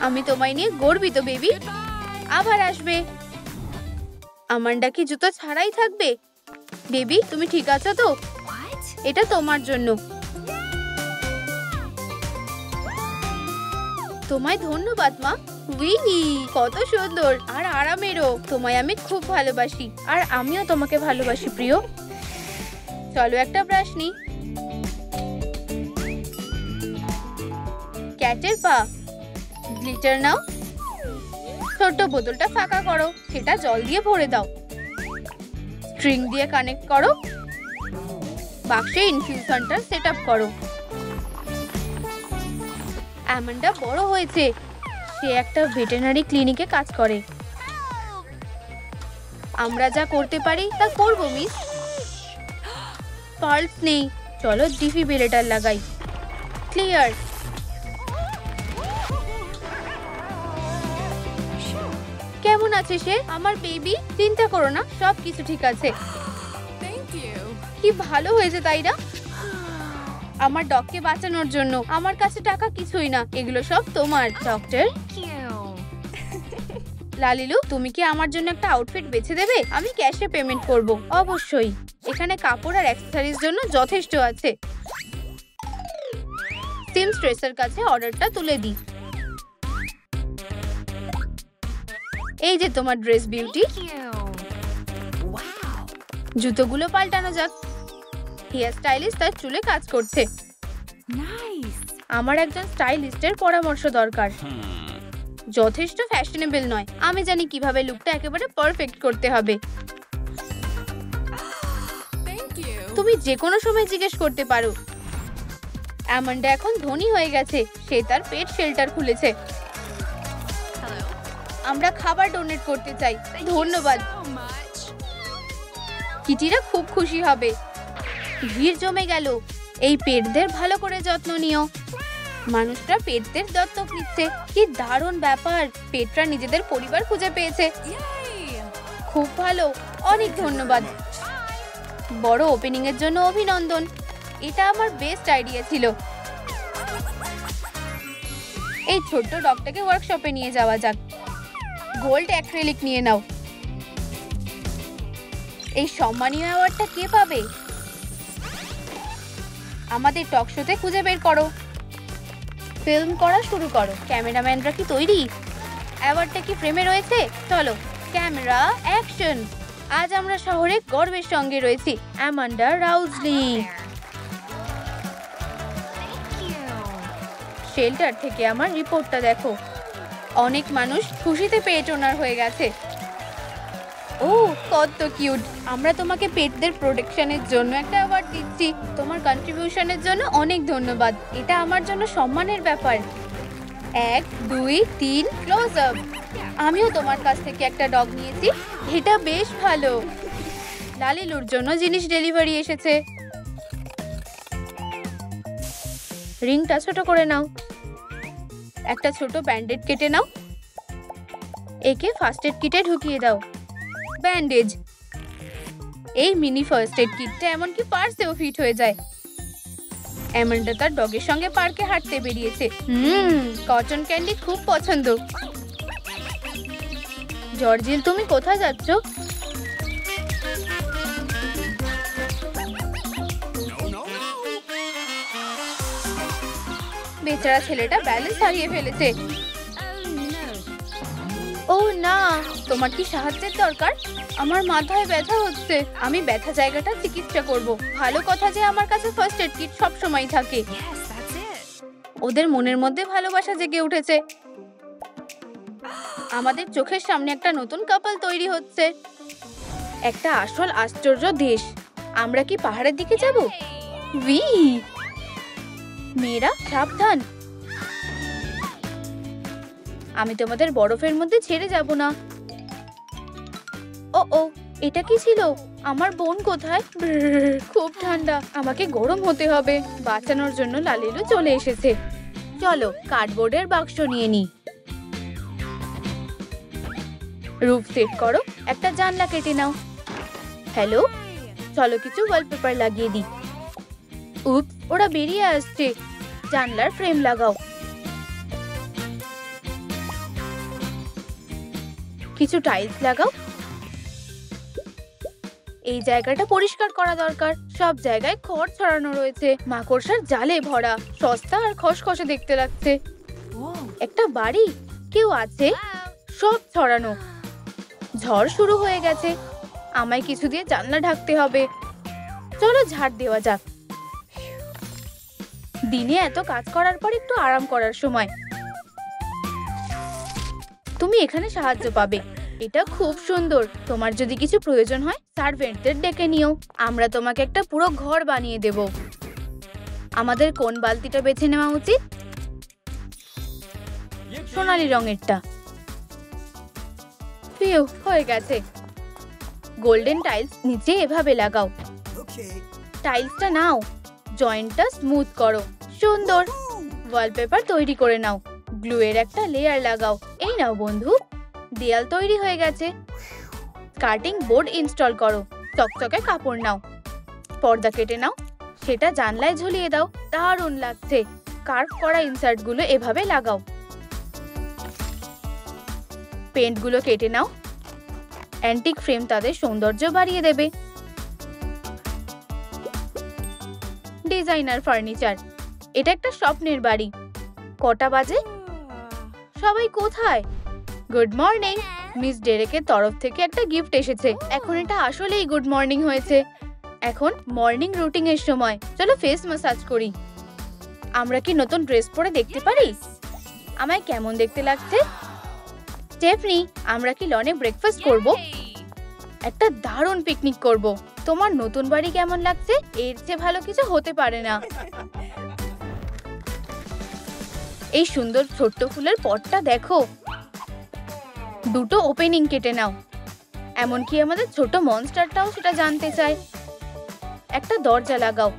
আমি তোমায় নিয়ে গর্বিত বেবি। আবার আসবে। আমান্ডা কি জুতো ছাড়াই থাকবে? বেবি তুমি ঠিক আছো তো? এটা তোমার জন্য। তোমায় ধন্যবাদ মা। উই, কত সুন্দর আর আরামেরও। তোমায় আমি খুব ভালোবাসি আর আমিও তোমাকে ভালোবাসি প্রিয়। চলো একটা ব্রাশ নি। ক্যাটের পা। গ্লিটার নাও। ছোট্ট বোতলটা ফাঁকা করো, সেটা জল দিয়ে ভরে দাও। স্ট্রিং দিয়ে কানেক্ট করো। বাক্সে ইনফিউশনটা সেট আপ করো। অ্যামান্ডা বড় হয়েছে, সে একটা ভেটেরিনারি ক্লিনিকে কাজ করে। আমরা যা করতে পারি তা করব মিস। পালস নেই, চলো ডিফিব্রিলেটর লাগাই। ক্লিয়ার। কেমন আছে সে আমার বেবি? চিন্তা করো না, সব কিছু ঠিক আছে। কি ভালো হয়েছে তাই না? আমার ডগকে বাঁচানোর জন্য আমার কাছে টাকা কিছুই না, এগুলো সব তোমার ডক্টর। লালিলু তুমি কি আমার জন্য একটা আউটফিট বেছে দেবে? আমি ক্যাশে পেমেন্ট করব। অবশ্যই, এখানে কাপড় আর অ্যাক্সেসরিজ জন্য যথেষ্ট আছে। সিমস্ট্রেসের কাছে অর্ডারটা তুলে দিই। এই যে তোমার ড্রেস বিউটি। জুতোগুলো পাল্টানো যাক। হেয়ার স্টাইলিস্ট তার চুলে কাজ করছে। আমার একজন স্টাইলিস্টের পরামর্শ দরকার। যথেষ্ট ফ্যাশনেবল নয়, আমি জানি কিভাবে লুকটা একেবারে পারফেক্ট করতে হবে। তুমি যে কোনো সময় জিজ্ঞেস করতে পারো। অ্যামান্ডা এখন ধনী হয়ে গেছে, সে তার পেট শেল্টার খুলেছে। আমরা খাবার ডোনেট করতে চাই। ধন্যবাদ। কিটিরা খুব খুশি হবে। ভিড় জমে গেল। এই পেটদের ভালো করে যত্ন নিও। মানুষরা পেটদের দত্তক নিচ্ছে। কি দারুণ ব্যাপার, পেটরা নিজেদের পরিবার খুঁজে পেয়েছে। খুব ভালো, অনেক ধন্যবাদ। বড় ওপেনিং এর জন্য অভিনন্দন। এটা আমার বেস্ট আইডিয়া ছিল। এই ছোট্ট ডগটাকে ওয়ার্কশপে নিয়ে যাওয়া যাক। গোল্ড অ্যাক্রিলিক নিয়ে নাও। এই সম্মানীয় অ্যাওয়ার্ডটা কে পাবে? আমাদের টক শোতে খুঁজে বের করো। ফিল্ম করা শুরু করো। ক্যামেরাম্যানরা কি তৈরি? অ্যাওয়ার্ডটা কি ফ্রেমে রয়েছে? চলো ক্যামেরা অ্যাকশন। আজ আমরা শহরে গর্বের সঙ্গে রয়েছি অ্যামান্ডা রাউজলি। শেল্টার থেকে আমার রিপোর্টটা দেখো। অনেক মানুষ খুশিতে পেট ওনার হয়ে গেছে। ও কত কিউট। আমরা তোমাকে পেটদের প্রোটেকশনের জন্য একটা অ্যাওয়ার্ড দিচ্ছি। তোমার কন্ট্রিবিউশনের জন্য অনেক ধন্যবাদ। এটা আমার জন্য সম্মানের ব্যাপার। 1 2 3 ক্লোজ আপ। আমিও তোমার কাছ থেকে একটা ডগ নিয়েছি, এটা বেশ ভালো। লালিলুর জন্য জিনিস ডেলিভারি এসেছে। রিংটা ছোট করে নাও। একটা ছোট ব্যান্ডেড কেটে নাও। একে ফার্স্ট এড কিটে ঢুকিয়ে দাও। ব্যান্ডেজ। এই মিনি ফার্স্ট এড কিটটা এমনকি পার্সেও ফিট হয়ে যায়। অ্যামান্ডা তার ডগের সঙ্গে পার্কে হাঁটতে বেরিয়েছে। কটন ক্যান্ডি খুব পছন্দ। জর্জিল তুমি কোথায় যাচ্ছ? বেচারা ছেলেটা ব্যালেন্স হারিয়ে ফেলেছে। ও না, তোমার কি সাহায্যের দরকার? আমার মাথায় ব্যথা হচ্ছে। আমি ব্যথা জায়গাটা চিকিৎসা করব। ভালো কথা যে আমার কাছে ফার্স্ট এড কিট সব সময় থাকে। ওদের মনের মধ্যে ভালোবাসা জেগে উঠেছে। আমাদের চোখের সামনে একটা নতুন কাপল তৈরি হচ্ছে। একটা আসল আশ্চর্য দেশ। আমরা কি পাহাড়ের দিকে যাব? মেয়েরা সাবধান, আমি তোমাদের বরফের মধ্যে ছেড়ে যাব না। ও এটা কি ছিল? আমার বোন কোথায়? খুব ঠান্ডা, আমাকে গরম হতে হবে। বাঁচানোর জন্য লালিলু চলে এসেছে। চলো কার্ডবোর্ডের বাক্স নিয়ে নি। রুফ সেট করো। একটা জানলা কেটে নাও। হ্যালো, চলো কিছু ওয়ালপেপার লাগিয়ে দিই। উপ, ওরা বেরিয়ে আসছে। জানলার ফ্রেম লাগাও। কিছু টাইলস লাগাও। এই জায়গাটা পরিষ্কার করা দরকার। সব জায়গায় খড় ছড়ানো রয়েছে, মাকড়সার জালে ভরা। সস্তা আর খসখসে দেখতে লাগছে। একটা বাড়ি, কেউ আছে? সব ছড়ানো। ঝড় শুরু হয়ে গেছে। আমায় কিছু দিয়ে জানলা ঢাকতে হবে। চলো ঝাড় দেওয়া যাক। দিনে এত কাজ করার পর একটু আরাম করার সময়। তুমি এখানে সাহায্য পাবে। এটা খুব সুন্দর। তোমার যদি কিছু প্রয়োজন হয় সার্ভেন্টদের ডেকে নিও। আমরা তোমাকে একটা পুরো ঘর বানিয়ে দেব। আমাদের কোন বালতিটা বেছে নেওয়া উচিত? সোনালী রঙেরটা। ফিউ, হয়ে গেছে। গোল্ডেন টাইলস নিচে এভাবে লাগাও। টাইলসটা নাও, জয়েন্টটা স্মুথ করো। সুন্দর। ওয়ালপেপার তৈরি করে নাও। গ্লু এর একটা লেয়ার লাগাও। এই নাও বন্ধু, দেয়াল তৈরি হয়ে গেছে। কাটিং বোর্ড ইনস্টল করো। চকচকে কাপড় নাও, পর্দা কেটে নাও, সেটা জানলায় ঝুলিয়ে দাও। দারুণ লাগছে। কার্ভ করা ইনসার্ট গুলো এভাবে লাগাও। পেন্ট গুলো কেটে নাও। অ্যান্টিক ফ্রেম তাদের সৌন্দর্য বাড়িয়ে দেবে। Designer furniture. এটা একটা স্বপ্নের বাড়ি। কটা বাজে? সবাই কোথায়? Good morning. মিস ডেরেকের তরফ থেকে একটা গিফট এসেছে। এখন এটা আসলেই গুড মর্নিং হয়েছে। এখন মর্নিং রুটিন এর সময়। চলো ফেস ম্যাসাজ করি। আমরা কি নতুন ড্রেস পরে দেখতে পারি? আমায় কেমন দেখতে লাগছে? স্টেফনি, আমরা কি লনে ব্রেকফাস্ট করব? একটা দারুণ পিকনিক করব। তোমার নতুন বাড়ি কেমন লাগছে? এর চেয়ে ভালো কিছু হতে পারে না। এই সুন্দর ছোট্ট ফুলের পটটা দেখো। দুটো ওপেনিং কেটে নাও। এমনকি আমাদের ছোট মনস্টারটাও সেটা জানতে চায়। একটা দরজা লাগাও।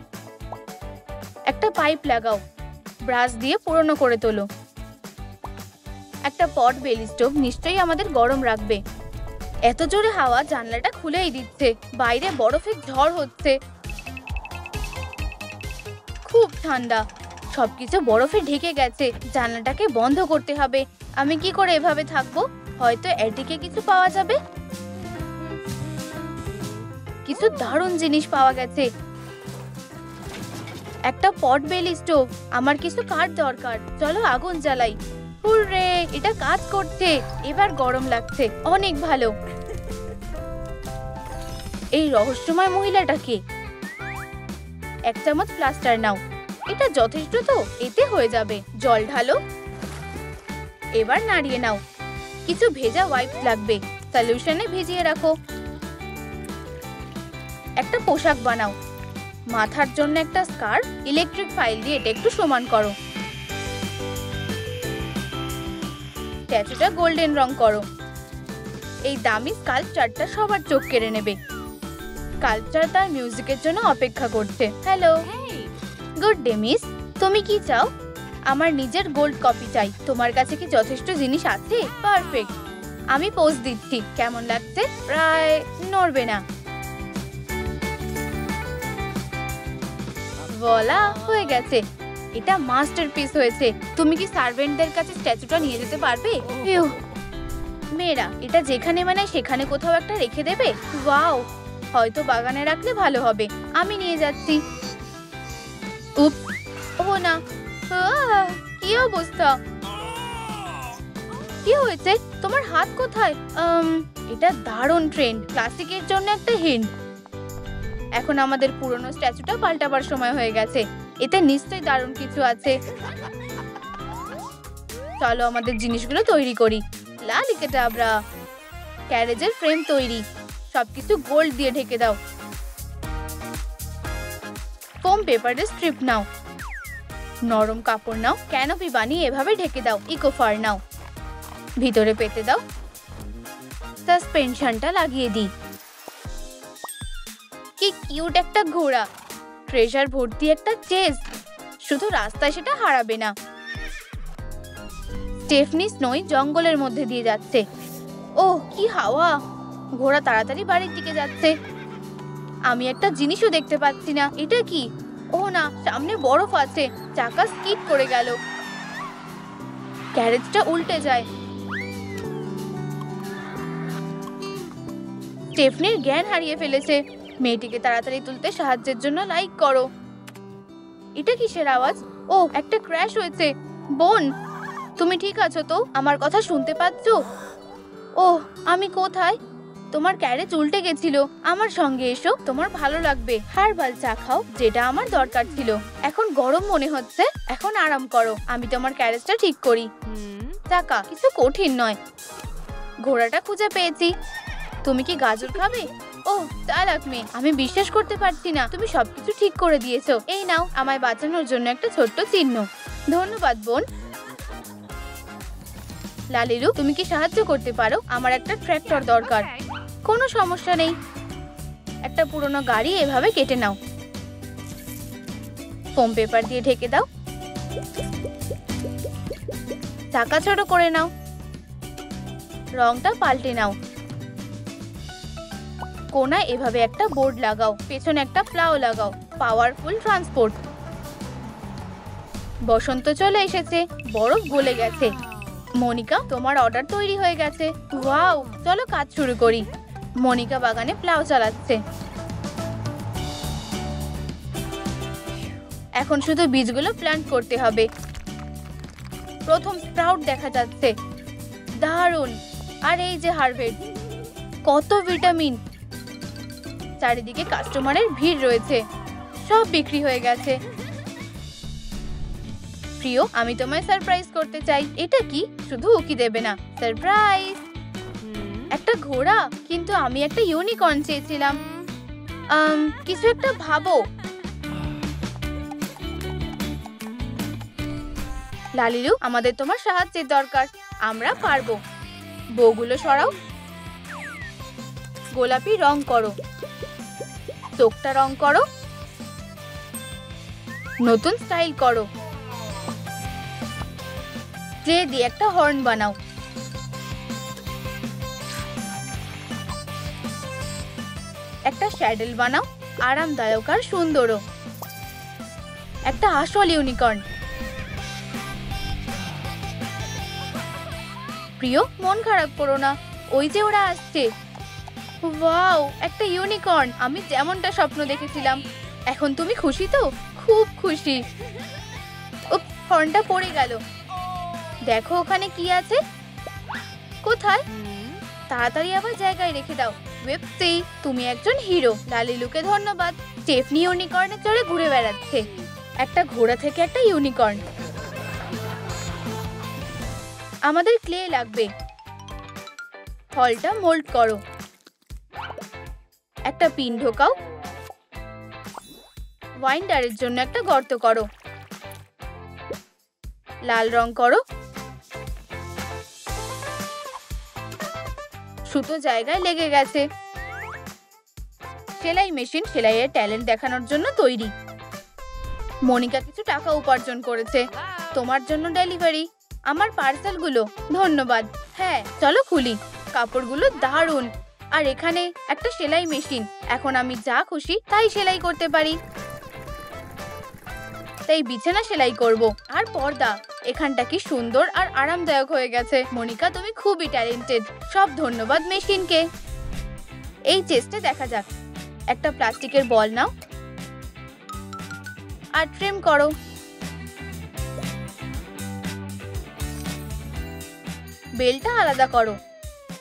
একটা পাইপ লাগাও। ব্রাশ দিয়ে পুরনো করে তোলো। একটা পট বেলি স্টোভ নিশ্চয়ই আমাদের গরম রাখবে। এত জোরে হাওয়া জানলাটা খুলেই দিচ্ছে। বাইরে বরফের ঝড় হচ্ছে। খুব ঠান্ডা। সবকিছু বরফে ঢেকে গেছে। জানলাটাকে বন্ধ করতে হবে। আমি কি করে এভাবে থাকবো? হয়তো এদিকে কিছু পাওয়া যাবে। কিছু দারুণ জিনিস পাওয়া গেছে। একটা পট বেলি স্টোভ। আমার কিছু কাঠ দরকার। চলো আগুন জ্বালাই। হুররে, এটা কাজ করছে। এবার গরম লাগছে। অনেক ভালো। এই রহস্যময় মহিলাটা কে? এক চামচ প্লাস্টার নাও। এটা যথেষ্ট তো? এতে হয়ে যাবে। জল ঢালো। এবার নাড়িয়ে নাও। কিছু ভেজা ওয়াইপস লাগবে। সলিউশনে ভিজিয়ে রাখো। একটা পোশাক বানাও। মাথার জন্য একটা স্কার্ফ। ইলেকট্রিক ফাইল দিয়ে এটা একটু সমান করো। স্ট্যাচুটা গোল্ডেন রং করো। এই দামি স্কাল্পচারটা সবার চোখ কেড়ে নেবে। স্কাল্পচার তার মিউজিকের জন্য অপেক্ষা করছে। হ্যালো। Good day miss. তুমি কি চাও? আমার নিজের গোল্ড কপি চাই। তোমার কাছে কি যথেষ্ট জিনিস আছে? পারফেক্ট। আমি পোজ দিচ্ছি। কেমন লাগছে? প্রায় নড়বে না। ভোলা, হয়ে গেছে। এটা মাস্টারপিস হয়েছে। তুমি কি সার্ভেন্টদের কাছে স্ট্যাচুটা নিয়ে যেতে পারবে? মেয়েরা, এটা যেখানে বানায় সেখানে কোথাও একটা রেখে দেবে। ওয়াও, হয়তো বাগানে রাখলে ভালো হবে। আমি নিয়ে যাচ্ছি। উপ, ও না। কি অবস্থা? কি হয়েছে? তোমার হাত কোথায়? এটা দারুণ ট্রেন্ড। ক্লাসিকের জন্য একটা হিন্ট। এখন আমাদের পুরনো স্ট্যাচুটা পাল্টাবার সময় হয়ে গেছে। এতে নিশ্চয়ই দারুণ কিছু আছে। চলো আমাদের জিনিসগুলো তৈরি করি। লালিকেটাবরা। ক্যারেজের ফ্রেম তৈরি। সবকিছু গোল্ড দিয়ে ঢেকে দাও। ফোম পেপারের স্ট্রিপ নাও। নরম কাপড় নাও। ক্যানোপি বানিয়ে এভাবে ঢেকে দাও। ইকোফার নাও। ভিতরে পেতে দাও। সাসপেনশনটা লাগিয়ে দিই। কি কিউট একটা ঘোড়া। ট্রেজার ভর্তি একটা চেস। শুধু রাস্তায় সেটা হারাবে না। স্টেফনি স্নোই জঙ্গলের মধ্যে দিয়ে যাচ্ছে। ওহ, কি হাওয়া। ঘোড়া তাড়াতাড়ি বাড়ির দিকে যাচ্ছে। আমি একটা জিনিসও দেখতে পাচ্ছি না। এটা কি? ও না, সামনে বরফ আছে। চাকা স্কিড করে গেল। ক্যারেজটা উল্টে যায়। স্টেফনির জ্ঞান হারিয়ে ফেলেছে। মেয়েটিকে তাড়াতাড়ি তুলতে সাহায্যের জন্য লাইক করো। এটা কিসের আওয়াজ? ও, একটা ক্র্যাশ হয়েছে। বোন, তুমি ঠিক আছো তো? আমার কথা শুনতে পাচ্ছ? ওহ, আমি কোথায়? তোমার ক্যারেজ উল্টে গেছিল। আমার সঙ্গে এসো, তোমার ভালো লাগবে। হার্বাল চা খাও, যেটা আমার দরকার ছিল। এখন গরম মনে হচ্ছে। এখন আরাম করো, আমি তোমার ক্যারেজটা ঠিক করি। চাকা কিছু কঠিন নয়। ঘোড়াটা খুঁজে পেয়েছি। তুমি কি গাজর খাবে? ওহ, চালাক মেয়ে, আমি বিশ্বাস করতে পারছি না তুমি সবকিছু ঠিক করে দিয়েছো। এই নাও, আমায় বাঁচানোর জন্য একটা ছোট্ট চিহ্ন। ধন্যবাদ বোন। লালিলু, তুমি কি সাহায্য করতে পারো? আমার একটা ট্র্যাক্টর দরকার। কোনো সমস্যা নেই। একটা পুরনো গাড়ি এভাবে কেটে নাও। ফোম পেপার দিয়ে ঢেকে দাও। চাকা ছোট করে নাও। রংটা পাল্টে নাও। কোনায় এভাবে একটা বোর্ড লাগাও। পেছনে একটা প্লাও লাগাও। Powerful transport. বসন্ত চলে এসেছে। বরফ গলে গেছে। মনিকা, তোমার অর্ডার তৈরি হয়ে গেছে। ওয়াও, চলো কাজ শুরু করি। মনিকা বাগানে প্লাও চালাচ্ছে। এখন শুধু বীজগুলো প্ল্যান্ট করতে হবে। প্রথম স্প্রাউট দেখা যাচ্ছে। দারুণ। আর এই যে হারভেস্ট, কত ভিটামিন। চারিদিকে কাস্টমারের ভিড় রয়েছে। সব বিক্রি হয়ে গেছে। প্রিয়, আমি তোমায় সারপ্রাইজ করতে চাই। এটা কি? শুধু উকি দেবে না। সারপ্রাইজ। একটা ঘোড়া, কিন্তু আমি একটা ইউনিকর্ন চেয়েছিলাম। কিছু একটা ভাবো। লালিলু, আমাদের তোমার সাহায্যের দরকার। আমরা পারবো। বউগুলো সরাও। গোলাপি রং করো। চোখটা রং করো। নতুন স্টাইল করো। ক্লে দিয়ে একটা হর্ন বানাও। একটা স্যাডেল বানাও, আরামদায়ক আর সুন্দরও। একটা আসল ইউনিকর্ন। প্রিয়, মন খারাপ করো না। ওই যে ওরা আসছে। ওয়াও, একটা ইউনিকর্ন। আমি যেমনটা স্বপ্ন দেখেছিলাম। এখন তুমি খুশি তো? খুব খুশি। উপ, হর্নটা পড়ে গেল। দেখো ওখানে কি আছে। কোথায়? তাড়াতাড়ি আবার জায়গায় রেখে দাও। ওয়েপসি, তুমি একজন হিরো। লালিলুকে ধন্যবাদ। স্টেফনি ইউনিকর্নে চড়ে ঘুরে বেড়াচ্ছে। একটা ঘোড়া থেকে একটা ইউনিকর্ন। আমাদের ক্লে লাগবে। হলটা মোল্ড করো। একটা পিন ঢোকাও। ওয়াইন্ডারের জন্য একটা গর্ত করো। লাল রং করো। সুতো জায়গায় লেগে গেছে। সেলাই মেশিন সেলাইয়ের ট্যালেন্ট দেখানোর জন্য তৈরি। মনিকা কিছু টাকা উপার্জন করেছে। তোমার জন্য ডেলিভারি। আমার পার্সেলগুলো। ধন্যবাদ। হ্যাঁ, চলো খুলি। কাপড়গুলো দারুণ। আর এখানে একটা সেলাই মেশিন। এখন আমি যা খুশি তাই সেলাই করতে পারি। তাই বিছানা সেলাই করব। আর পর্দা। এখানটা কি সুন্দর আর আরামদায়ক হয়ে গেছে। মনিকা, তুমি খুবই ট্যালেন্টেড। সব ধন্যবাদ মেশিনকে। এই চেস্টে দেখা যাক। একটা প্লাস্টিকের বল নাও আর ট্রিম করো। বেলটা আলাদা করো।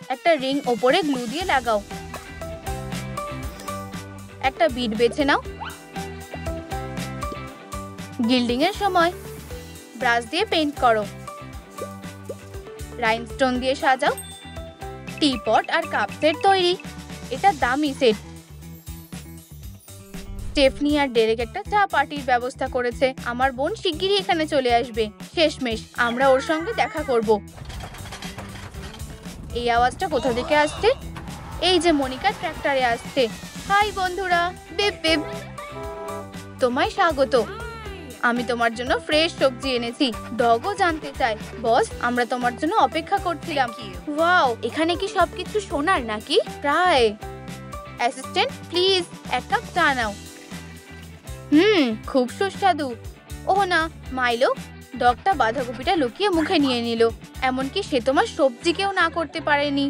একটা রিং ওপরে গ্লু দিয়ে লাগাও। একটা বিট বেছে নাও। গিল্ডিং এর সময় ব্রাশ দিয়ে পেইন্ট করো। রাইনস্টোন দিয়ে সাজাও। টিপট আর কাপ সেট তৈরি। এটা দামি সেট। স্টেফনি আর ডেরেক একটা চা পার্টির ব্যবস্থা করেছে। আমার বোন শিগগিরই এখানে চলে আসবে। শেষমেশ আমরা ওর সঙ্গে দেখা করব। এই আওয়াজটা কোথা থেকে আসছে? এই যে মনিকা ট্র্যাক্টরে আসছে। হাই বন্ধুরা, বিপ বিপ। তোমায় স্বাগত। আমি তোমার জন্য ফ্রেশ সবজি এনেছি। ডগও জানতে চাই। বস, আমরা তোমার জন্য অপেক্ষা করছিলাম। ওয়াও, এখানে কি সবকিছু সোনার নাকি? প্রায়। অ্যাসিস্ট্যান্ট প্লিজ এক কাপ চা নাও। খুব সুস্বাদু। ও না মাইলো, ডগটা বাঁধাকপিটা লুকিয়ে মুখে নিয়ে নিল, এমনকি সে তোমার সবজিকেও না করতে পারেনি।